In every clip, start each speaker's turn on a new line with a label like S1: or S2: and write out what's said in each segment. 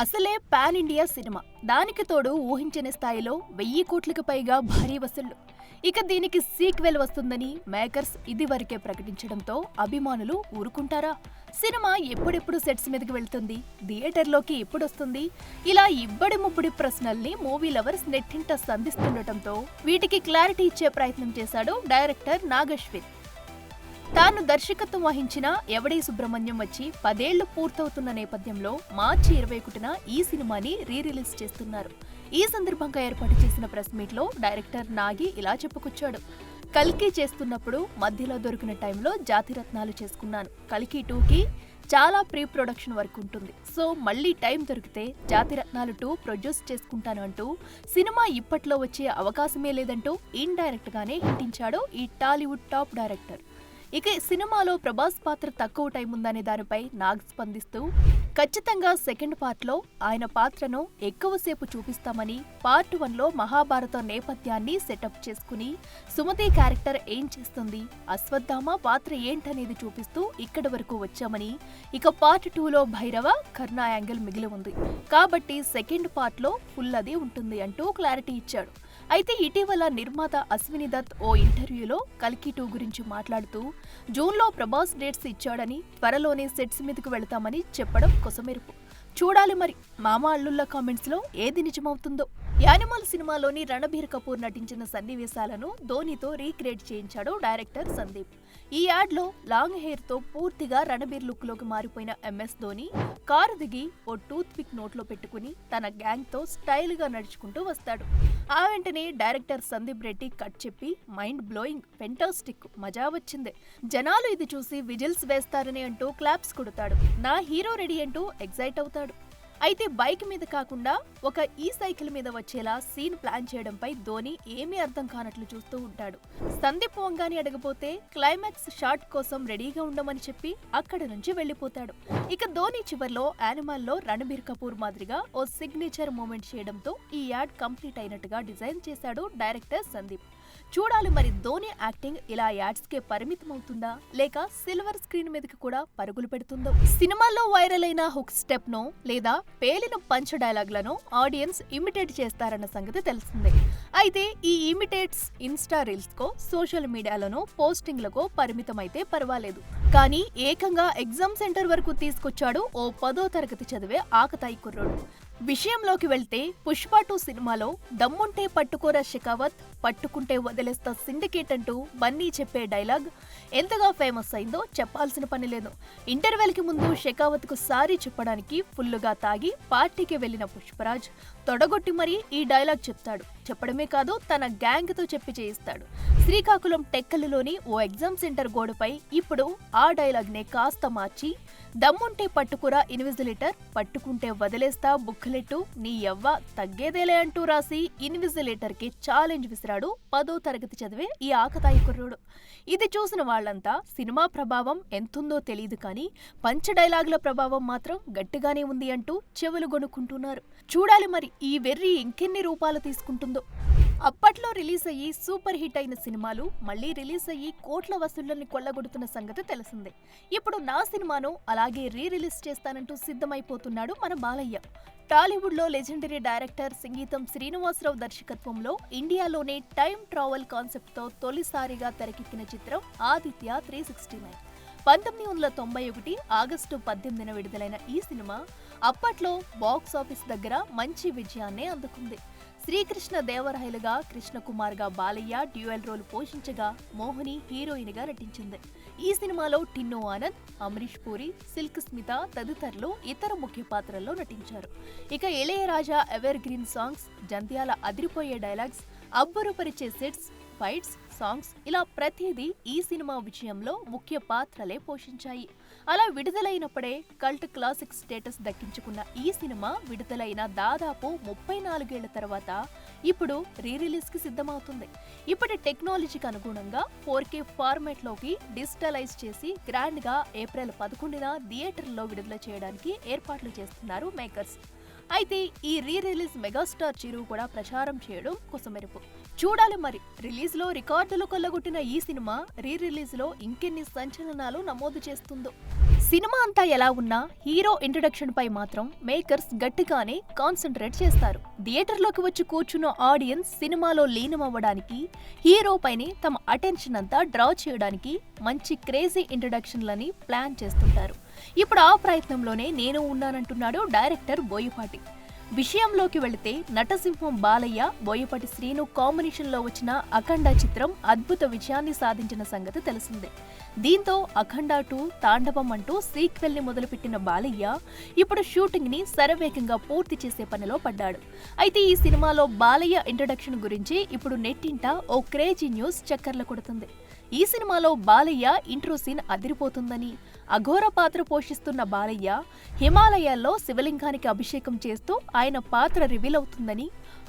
S1: అసలే pan India cinema. దానికి తోడు ఊహించని స్థాయిలో 1000 కోట్లకు పైగా భారీ వసూళ్లు. ఇక దీనికి సీక్వెల్ వస్తుందని మేకర్స్ ఇదివరకే ప్రకటించడంతో అభిమానులు ఊరుకుంటారా? సినిమా ఎప్పుడెప్పుడు సెట్స్ మీదకి వెళ్తుంది, థియేటర్లోకి ఎప్పుడొస్తుంది, ఇలా ఇబ్బడి ముబ్బడి ప్రశ్నల్ని మూవీ లవర్స్ నెట్టింట సంధిస్తుండటంతో వీటికి క్లారిటీ ఇచ్చే ప్రయత్నం చేశాడు డైరెక్టర్ నాగశ్విన్. తాను దర్శకత్వం వహించిన ఎవడీ సుబ్రహ్మణ్యం వచ్చి 10 ఏళ్లు పూర్తవుతున్న నేపథ్యంలో మార్చి 21న ఈ సినిమాని రిలీజ్ చేస్తున్నారు. ఈ సందర్భంగా ఏర్పాటు చేసిన ప్రెస్ మీట్ లో డైరెక్టర్ నాగి ఇలా చెప్పుకొచ్చాడు. కల్కి చేస్తున్నప్పుడు మధ్యలో దొరికిన టైంలో జాతిరత్నాలు చేసుకున్నాను. కల్కి 2కి చాలా ప్రీ ప్రొడక్షన్ వర్క్ ఉంటుంది. సో మళ్ళీ టైం దొరికితే జాతిరత్నాలు 2 ప్రొడ్యూస్ చేసుకుంటాను అంటూ సినిమా ఇప్పట్లో వచ్చే అవకాశమే లేదంటూ ఇండైరెక్ట్ గానే హింటించాడు ఈ టాలీవుడ్ టాప్ డైరెక్టర్. ఇక సినిమాలో ప్రభాస్ పాత్ర తక్కువ టైం ఉందనే దానిపై నాగ్ స్పందిస్తూ ఖచ్చితంగా సెకండ్ పార్ట్లో ఆయన పాత్రను ఎక్కువసేపు చూపిస్తామని, పార్ట్ 1లో మహాభారతం నేపథ్యాన్ని సెటప్ చేసుకుని సుమతి క్యారెక్టర్ ఏం చేస్తుంది, అశ్వత్థామ పాత్ర ఏంటనేది చూపిస్తూ ఇక్కడి వరకు వచ్చామని, ఇక పార్ట్ 2లో భైరవ కర్ణ యాంగిల్ మిగిలి ఉంది కాబట్టి సెకండ్ పార్ట్లో ఫుల్ అది ఉంటుంది అంటూ క్లారిటీ ఇచ్చాడు. అయితే ఇటీవల నిర్మాత అశ్విని దత్ ఓ ఇంటర్వ్యూలో కల్కి 2 గురించి మాట్లాడుతూ జూన్లో ప్రభాస్ డేట్స్ ఇచ్చాడని, త్వరలోనే సెట్స్ మీదకు వెళతామని చెప్పడం కొసమెరుపు. చూడాలి మరి మామ అల్లుళ్ళ కామెంట్స్ లో ఏది నిజమవుతుందో. యానిమల్ సినిమాలోని రణబీర్ కపూర్ నటించిన సన్నివేశాలను ధోనితో రీక్రియేట్ చేయించాడు డైరెక్టర్ సందీప్. ఈ యాడ్ లో లాంగ్ హెయిర్ తో పూర్తిగా రణబీర్ లుక్ లోకి మారిపోయిన ఎంఎస్ ధోని కారు దిగి ఓ టూత్ పిక్ నోట్లో పెట్టుకుని తన గ్యాంగ్ తో స్టైల్ గా నడుచుకుంటూ వస్తాడు. ఆ వెంటనే డైరెక్టర్ సందీప్ రెడ్డి కట్ చెప్పి మైండ్ బ్లోయింగ్, ఫెంటాస్టిక్, మజా వచ్చింది, జనాలు ఇది చూసి విజిల్స్ వేస్తారని అంటూ క్లాప్స్ కొడతాడు. నా హీరో రెడీ అంటూ ఎగ్జైట్ అవుతాడు. అయితే బైక్ మీద కాకుండా ఒక ఈ సైకిల్ మీద వచ్చేలా సీన్ ప్లాన్ చేయడంపై ధోని ఏమీ అర్థం కానట్లు చూస్తూ ఉంటాడు. సందీప్ వంగాని అడగపోతే క్లైమాక్స్ షాట్ కోసం రెడీగా ఉండమని చెప్పి అక్కడి నుంచి వెళ్లిపోతాడు. ఇక ధోని చివర్లో యానిమల్లో రణబీర్ కపూర్ మాదిరిగా ఓ సిగ్నేచర్ మూమెంట్ చేయడంతో ఈ యాడ్ కంప్లీట్ అయినట్టుగా డిజైన్ చేశాడు డైరెక్టర్ సందీప్. చూడాలి మరి ధోని యాక్టింగ్ ఇలా యాడ్స్ కే పరిమితం అవుతుందా, లేక సిల్వర్ స్క్రీన్ మీదకి కూడా పరుగులు పెడుతుందో. సినిమాల్లో వైరల్ అయిన హుక్ స్టెప్ నో లేదా పేలిన పంచ్ డైలాగ్లను ఆడియన్స్ ఇమిటేట్ చేస్తారన్న సంగతి తెలిసిందే. అయితే ఈ ఇమిటేట్స్ ఇన్స్టా రీల్స్ కో సోషల్ మీడియాలోనూ పోస్టింగ్లకు పరిమితం అయితే పర్వాలేదు, కానీ ఏకంగా ఎగ్జామ్ సెంటర్ వరకు తీసుకొచ్చాడు ఓ 10వ తరగతి చదివే ఆకతాయి కుర్రోడు. విషయంలోకి వెళ్తే పుష్ప 2 సినిమాలో దమ్ముంటే పట్టుకోరా షెకావత్, పట్టుకుంటే వదిలేస్తా సిండికేట్ అంటూ బన్నీ చెప్పే డైలాగ్ ఎంతగా ఫేమస్ అయిందో చెప్పాల్సిన పని లేదు. ఇంటర్వెల్ కి ముందు షెకావత్ కు సారీ చెప్పడానికి ఫుల్లుగా తాగి పార్టీకి వెళ్లిన పుష్పరాజ్ తొడగొట్టి మరీ ఈ డైలాగ్ చెప్తాడు. చెప్పడమే కాదు తన గ్యాంగ్ తో చెప్పి చేయిస్తాడు. శ్రీకాకుళం టెక్కలిలోని ఓ ఎగ్జామ్ సెంటర్ గోడపై ఇప్పుడు ఆ డైలాగ్ నే కాస్త మార్చి దమ్ముంటే పట్టుకురా ఇన్విజిలేటర్, పట్టుకుంటే వదిలేస్తా బుక్కలెట్టు, నీ యవ్వ తగ్గేదేలే అంటూ రాసి ఇన్విజిలేటర్ కి ఛాలెంజ్ విసిరాడు 10వ తరగతి చదివే ఈ ఆకతాయి కుర్రోడు. ఇది చూసిన వాళ్లంతా సినిమా ప్రభావం ఎంతుందో తెలియదు కానీ పంచ డైలాగుల ప్రభావం మాత్రం గట్టిగానే ఉంది అంటూ చెవులు గొనుక్కుంటున్నారు. చూడాలి మరి ఈ వెర్రి ఇంకెన్ని రూపాలు తీసుకుంటుందో. అప్పట్లో రిలీజ్ అయ్యి సూపర్ హిట్ అయిన సినిమాలు మళ్లీ రిలీజ్ అయ్యి కోట్ల వసూళ్లని కొల్లగొడుతున్న సంగతి తెలిసిందే. ఇప్పుడు నా సినిమాను అలాగే రిలీజ్ చేస్తానంటూ సిద్ధమైపోతున్నాడు మన బాలయ్య. టాలీవుడ్ లో లెజెండరీ డైరెక్టర్ సంగీతం శ్రీనివాసరావు దర్శకత్వంలో ఇండియాలోనే టైం ట్రావెల్ కాన్సెప్ట్ తో తొలిసారిగా తెరకెక్కిన చిత్రం ఆదిత్య 369. 1991 ఆగస్టు 18న విడుదలైన ఈ సినిమా అప్పట్లో బాక్స్ ఆఫీస్ దగ్గర మంచి విజయాన్నే అందుకుంది. శ్రీకృష్ణ దేవరాయలుగా, కృష్ణకుమార్గా బాలయ్య డ్యూయల్ రోల్ పోషించగా మోహిని హీరోయిన్ గా నటించింది. ఈ సినిమాలో టిన్ను ఆనంద్, అమరీష్ పూరి, సిల్క్ స్మిత తదితరులు ఇతర ముఖ్య పాత్రల్లో నటించారు. ఇక Ilaiyaraaja evergreen songs, Jandhyala అదిరిపోయే డైలాగ్స్, అబ్బురుపరిచే సెట్స్, ఫైట్స్, సాంగ్స్ ఇలా ప్రతిదీ ఈ సినిమా విజయంలో ముఖ్య పాత్రలే పోషించాయి. అలా విడుదలైనప్పుడే కల్ట్ క్లాసిక్ స్టేటస్ దక్కించుకున్న ఈ సినిమా విడుదలైన దాదాపు 34 ఏళ్ల తర్వాత ఇప్పుడు రిలీజ్ కి సిద్ధమవుతుంది. ఇప్పటి టెక్నాలజీకి అనుగుణంగా 4K ఫార్మాట్ లోకి డిజిటలైజ్ చేసి గ్రాండ్ గా ఏప్రిల్ 11న థియేటర్లో విడుదల చేయడానికి ఏర్పాట్లు చేస్తున్నారు మేకర్స్. అయితే ఈ రిలీజ్ మెగాస్టార్ చిరు కూడా ప్రచారం చేయడం కొసమెరుపు. చూడాలి మరి. రిలీజ్లో రికార్డులు కొల్లగొట్టిన ఈ సినిమా రిలీజ్లో ఇంకెన్ని సంచలనాలు నమోదు చేస్తుందో. సినిమా అంతా ఎలా ఉన్నా హీరో ఇంట్రడక్షన్ పై మాత్రం మేకర్స్ గట్టిగానే కాన్సంట్రేట్ చేస్తారు. థియేటర్లోకి వచ్చి కూర్చున్న ఆడియన్స్ సినిమాలో లీనమవ్వడానికి, హీరో పైనే తమ అటెన్షన్ అంతా డ్రా చేయడానికి మంచి క్రేజీ ఇంట్రడక్షన్లని ప్లాన్ చేస్తుంటారు. ఇప్పుడు ఆ ప్రయత్నంలోనే నేను ఉన్నానంటున్నాడు డైరెక్టర్ బోయపాటి. విషయంలోకి వెళితే నటసింహం బాలయ్య, బోయపాటి శ్రీను కాంబినేషన్లో వచ్చిన అఖండ చిత్రం అద్భుత విజయాన్ని సాధించిన సంగతి తెలిసిందే. దీంతో అఖండ 2 తాండవం అంటూ సీక్వెల్ ని మొదలుపెట్టిన బాలయ్య ఇప్పుడు షూటింగ్ ని శరవేగంగా పూర్తి చేసే పనిలో పడ్డాడు. అయితే ఈ సినిమాలో బాలయ్య ఇంట్రడక్షన్ గురించి ఇప్పుడు నెట్టింట ఓ క్రేజీ న్యూస్ చక్కర్లు కొడుతుంది. ఈ సినిమాలో బాలయ్య ఇంట్రో సీన్ అదిరిపోతుందని, అఘోర పాత్ర పోషిస్తున్న బాలయ్య హిమాలయాల్లో శివలింగానికి అభిషేకం చేస్తూ ఆయన పాత్ర రివీల్ అవుతుందని,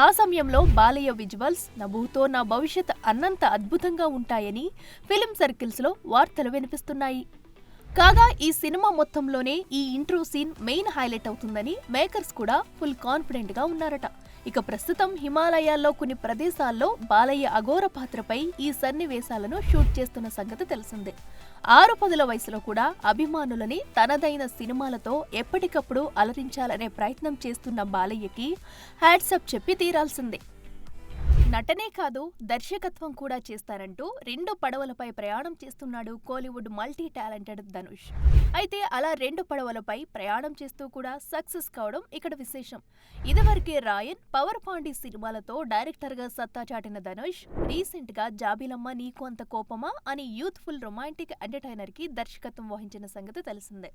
S1: ఆ సమయంలో బాలయ్య విజువల్స్ నభూతో నా భవిష్యత్ అన్నంత అద్భుతంగా ఉంటాయని ఫిలిం సర్కిల్స్ లో వార్తలు వినిపిస్తున్నాయి. కాగా ఈ సినిమా మొత్తంలోనే ఈ ఇంట్రో సీన్ మెయిన్ హైలైట్ అవుతుందని మేకర్స్ కూడా ఫుల్ కాన్ఫిడెంట్ గా ఉన్నారట. ఇక ప్రస్తుతం హిమాలయాల్లో కొన్ని ప్రదేశాల్లో బాలయ్య అఘోర పాత్రపై ఈ సన్నివేశాలను షూట్ చేస్తున్న సంగతి తెలిసిందే. 6-10 వయసులో కూడా అభిమానులని తనదైన సినిమాలతో ఎప్పటికప్పుడు అలరించాలనే ప్రయత్నం చేస్తున్న బాలయ్యకి హ్యాట్సప్ చెప్పి తీరాల్సిందే. నటనే కాదు, దర్శకత్వం కూడా చేస్తారంటూ 2 పడవలపై ప్రయాణం చేస్తున్నాడు కోలీవుడ్ మల్టీ టాలెంటెడ్ ధనుష్. అయితే అలా 2 పడవలపై ప్రయాణం చేస్తూ కూడా సక్సెస్ కావడం ఇక్కడ విశేషం. ఇదివరకే రాయన్, పవర్ పాండి సినిమాలతో డైరెక్టర్ గా సత్తా చాటిన ధనుష్ రీసెంట్ గా జాబిలమ్మ నీకు అంత కోపమా అని యూత్ఫుల్ రొమాంటిక్ ఎంటర్టైనర్ కి దర్శకత్వం వహించిన సంగతి తెలిసిందే.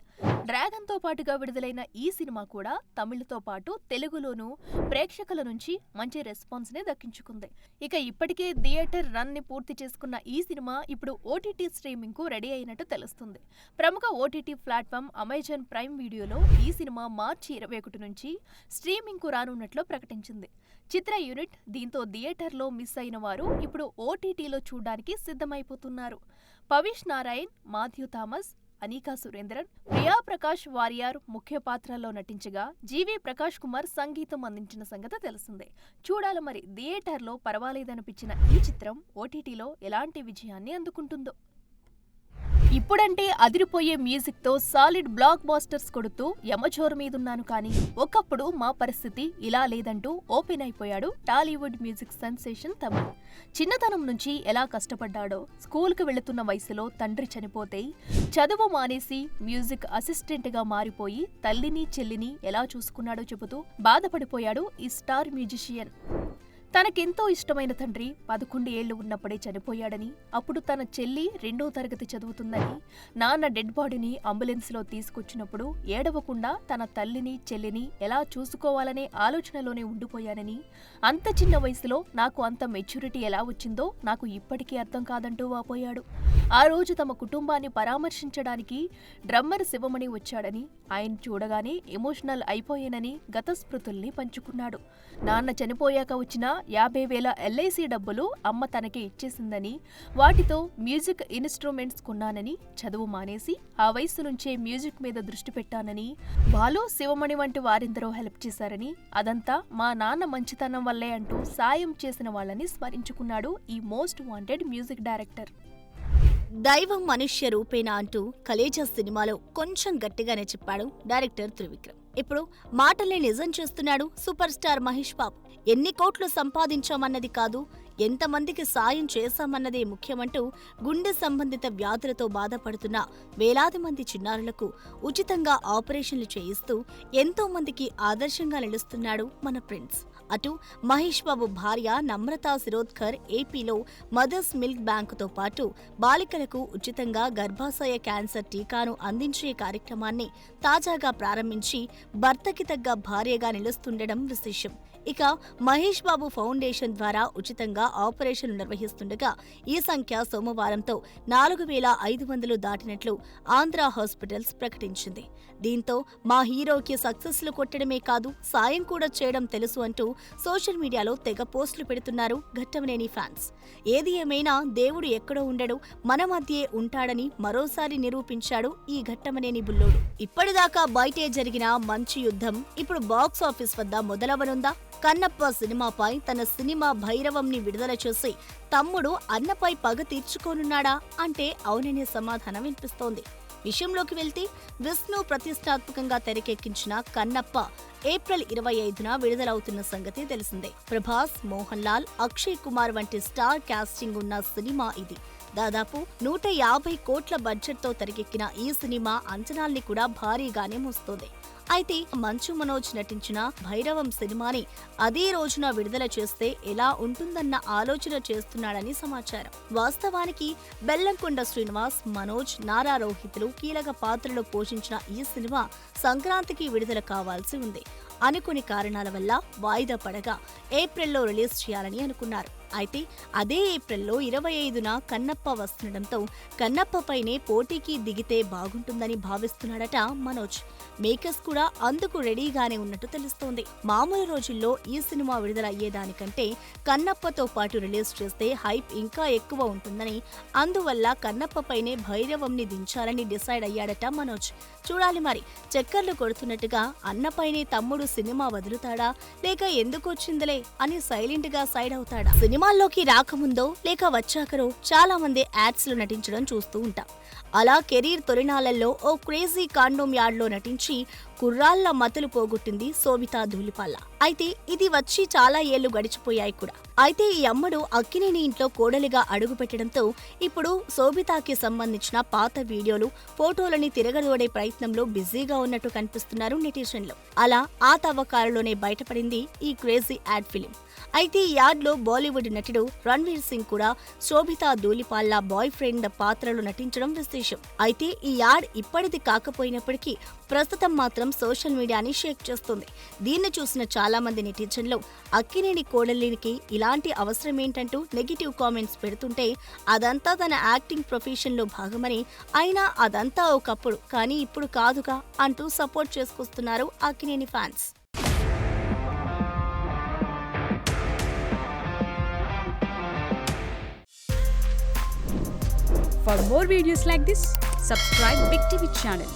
S1: డ్రాగన్ తో పాటుగా విడుదలైన ఈ సినిమా కూడా తమిళతో పాటు తెలుగులోనూ ప్రేక్షకుల నుంచి మంచి రెస్పాన్స్ ని దక్కించుకుంది. ఇక ఇప్పటికే థియేటర్ రన్ ని పూర్తి చేసుకున్న ఈ సినిమా ఇప్పుడు ఓటీటీ స్ట్రీమింగ్ కు రెడీ అయినట్టు తెలుస్తుంది. ప్రముఖ ఓటీటీ ప్లాట్ఫామ్ అమెజాన్ ప్రైమ్ వీడియోలో ఈ సినిమా మార్చి 21 నుంచి స్ట్రీమింగ్ కు రానున్నట్లు ప్రకటించింది. చిత్ర యూనిట్ దీంతో థియేటర్లో మిస్ అయిన వారు ఇప్పుడు ఓటీటీలో చూడడానికి సిద్ధమైపోతున్నారు. పవిష్ నారాయణ్, మాథ్యూ థామస్, అనికా సురేంద్రన్, ప్రియా ప్రకాష్ వారియర్ ముఖ్య పాత్రల్లో నటించగా జీవి ప్రకాష్ కుమార్ సంగీతం అందించిన సంగతి తెలిసిందే. చూడాలి మరి థియేటర్లో పర్వాలేదనిపించిన ఈ చిత్రం ఓటీటీలో ఎలాంటి విజయాన్ని అందుకుంటుందో. ఇప్పుడంటే అదిరిపోయే మ్యూజిక్ తో సాలిడ్ బ్లాక్ బాస్టర్స్ కొడుతూ యమజోరు మీదున్నాను, కానీ ఒకప్పుడు మా పరిస్థితి ఇలా లేదంటూ ఓపెన్ అయిపోయాడు టాలీవుడ్ మ్యూజిక్ సెన్సేషన్ తమన్. చిన్నతనం నుంచి ఎలా కష్టపడ్డాడో, స్కూల్కి వెళుతున్న వయసులో తండ్రి చనిపోతే చదువు మానేసి మ్యూజిక్ అసిస్టెంట్ గా మారిపోయి తల్లిని చెల్లిని ఎలా చూసుకున్నాడో చెబుతూ బాధపడిపోయాడు ఈ స్టార్ మ్యూజిషియన్. తనకెంతో ఇష్టమైన తండ్రి 11 ఏళ్లు ఉన్నప్పుడే చనిపోయాడని, అప్పుడు తన చెల్లి 2వ తరగతి చదువుతుందని, నాన్న డెడ్ బాడీని అంబులెన్స్లో తీసుకొచ్చినప్పుడు ఏడవకుండా తన తల్లిని చెల్లిని ఎలా చూసుకోవాలనే ఆలోచనలోనే ఉండిపోయానని, అంత చిన్న వయసులో నాకు అంత మెచ్యూరిటీ ఎలా వచ్చిందో నాకు ఇప్పటికీ అర్థం కాదంటూ వాపోయాడు. ఆ రోజు తమ కుటుంబాన్ని పరామర్శించడానికి డ్రమ్మర్ శివమణి వచ్చాడని, ఆయన చూడగానే ఎమోషనల్ అయిపోయానని గత స్మృతుల్ని పంచుకున్నాడు. నాన్న చనిపోయాక వచ్చిన 50,000 LIC డబ్బులు అమ్మ తనకే ఇచ్చేసిందని, వాటితో మ్యూజిక్ ఇన్స్ట్రుమెంట్స్ కొన్నానని, చదువు మానేసి ఆ వయసు నుంచే మ్యూజిక్ మీద దృష్టి పెట్టానని, బాలు శివమణి వంటి వారెందరో హెల్ప్ చేశారని, అదంతా మా నాన్న మంచితనం వల్లే అంటూ సాయం చేసిన వాళ్ళని స్మరించుకున్నాడు ఈ మోస్ట్ వాంటెడ్ మ్యూజిక్ డైరెక్టర్.
S2: దైవం మనుష్య రూపేణ అంటూ కలేజా సినిమాలో కొంచెం గట్టిగానే చెప్పాడు డైరెక్టర్ త్రివిక్రమ్. ఇప్పుడు మాటల్ని నిజం చేస్తున్నాడు సూపర్ స్టార్ మహేష్ బాబు. ఎన్ని కోట్లు సంపాదించామన్నది కాదు, ఎంతమందికి సాయం చేశామన్నదే ముఖ్యమంటూ గుండె సంబంధిత వ్యాధులతో బాధపడుతున్న వేలాది మంది చిన్నారులకు ఉచితంగా ఆపరేషన్లు చేయిస్తూ ఎంతో మందికి ఆదర్శంగా నిలుస్తున్నాడు మన ప్రిన్స్. అటు మహేష్ బాబు భార్య నమ్రతా శిరోద్కర్ ఏపీలో మదర్స్ మిల్క్ బ్యాంకుతో పాటు బాలికలకు ఉచితంగా గర్భాశయ క్యాన్సర్ టీకాను అందించే కార్యక్రమాన్ని తాజాగా ప్రారంభించి భర్తకి తగ్గ భార్యగా నిలుస్తుండడం విశేషం. ఇక మహేష్ బాబు ఫౌండేషన్ ద్వారా ఉచితంగా ఆపరేషన్లు నిర్వహిస్తుండగా ఈ సంఖ్య సోమవారంతో 4,500 దాటినట్లు ఆంధ్ర హాస్పిటల్స్ ప్రకటించింది. దీంతో మా హీరోకి సక్సెస్లు కొట్టడమే కాదు, సాయం కూడా చేయడం తెలుసు అంటూ సోషల్ మీడియాలో తెగ పోస్టులు పెడుతున్నారు ఘట్టమనేని ఫ్యాన్స్. ఏది ఏమైనా దేవుడు ఎక్కడో ఉండడు, మన మధ్యే ఉంటాడని మరోసారి నిరూపించాడు ఈ ఘట్టమనేని బుల్లోడు. ఇప్పటిదాకా బయటే జరిగిన మంచి యుద్ధం ఇప్పుడు బాక్స్ ఆఫీస్ వద్ద మొదలవనుందా? కన్నప్ప సినిమాపై తన సినిమా భైరవంని విడుదల చేసి తమ్ముడు అన్నపై పగ తీర్చుకోనున్నాడా అంటే అవుననే సమాధానం వినిపిస్తోంది. విషయంలోకి వెళ్తే విష్ణు ప్రతిష్టాత్మకంగా తెరకెక్కించిన కన్నప్ప ఏప్రిల్ 25న విడుదలవుతున్న సంగతి తెలిసిందే. ప్రభాస్, మోహన్ లాల్, అక్షయ్ కుమార్ వంటి స్టార్ కాస్టింగ్ ఉన్న సినిమా ఇది. దాదాపు 150 కోట్ల బడ్జెట్తో తెరకెక్కిన ఈ సినిమా అంచనాల్ని కూడా భారీగానే మోస్తోంది. అయితే మంచు మనోజ్ నటించిన భైరవం సినిమాని అదే రోజున విడుదల చేస్తే ఎలా ఉంటుందన్న ఆలోచన చేస్తున్నాడని సమాచారం. వాస్తవానికి బెల్లంకొండ శ్రీనివాస్, మనోజ్, నారా రోహిత్లు కీలక పాత్రలు పోషించిన ఈ సినిమా సంక్రాంతికి విడుదల కావాల్సి ఉంది. అనుకోని కారణాల వల్ల వాయిదా పడగా ఏప్రిల్లో రిలీజ్ చేయాలని అనుకున్నారు. అయితే అదే ఏప్రిల్లో 25న కన్నప్ప వస్తుండటంతో కన్నప్పపైనే పోటీకి దిగితే బాగుంటుందని భావిస్తున్నాడట మనోజ్. మేకర్స్ కూడా అందుకు రెడీగానే ఉన్నట్టు తెలుస్తోంది. మామూలు రోజుల్లో ఈ సినిమా విడుదల అయ్యేదానికంటే కన్నప్పతో పాటు రిలీజ్ చేస్తే హైప్ ఇంకా ఎక్కువ ఉంటుందని, అందువల్ల కన్నప్పపైనే భైరవంని దించాలని డిసైడ్ అయ్యాడట మనోజ్. చూడాలి మరి, చక్కర్లు కొడుతున్నట్టుగా అన్నపైనే తమ్ముడు సినిమా వదులుతాడా లేక ఎందుకొచ్చిందిలే అని సైలెంట్ గా సైడ్ అవుతాడా? సినిమాల్లోకి రాకముందో లేక వచ్చాకరో చాలా మంది యాడ్స్ లో నటించడం చూస్తూ ఉంటాం. అలా కెరీర్ తొలినాళ్లలో ఓ క్రేజీ కాండోమ్ యాడ్ లో నటించి కుర్రాళ్ల మతులు పోగొట్టింది శోభితా ధూళిపాల. అయితే ఇది వచ్చి చాలా ఏళ్లు గడిచిపోయాయి కూడా. అయితే ఈ అమ్మడు అక్కినేని ఇంట్లో కోడలిగా అడుగు పెట్టడంతో ఇప్పుడు శోభితాకి సంబంధించిన పాత వీడియోలు, ఫోటోలని తిరగదోడే ప్రయత్నంలో బిజీగా ఉన్నట్టు కనిపిస్తున్నారు నెటిజన్లు. అలా ఆ తవ్వకాలలోనే బయటపడింది ఈ క్రేజీ యాడ్ ఫిలిం. అయితే ఈ యాడ్ లో బాలీవుడ్ నటుడు రణ్వీర్ సింగ్ కూడా శోభితా ధూళిపాల బాయ్ ఫ్రెండ్ పాత్రలో నటించడం విశేషం. అయితే ఈ యాడ్ ఇప్పటిది కాకపోయినప్పటికీ ప్రస్తుతం మాత్రం సోషల్ మీడియాని షేక్ చేస్తుంది. దీన్ని చూసిన చాలా మంది నెటిజన్లు అక్కినేని కోడలికి ఇలాంటి అవసరమేంటంటూ నెగిటివ్ కామెంట్స్ పెడుతుంటే అదంతా తన యాక్టింగ్ ప్రొఫెషన్ లో భాగమని, అయినా అదంతా ఒకప్పుడు కానీ ఇప్పుడు కాదుగా అంటూ సపోర్ట్ చేసుకొస్తున్నారు Akkineni fans.
S3: For more videos like this, subscribe Big TV channel.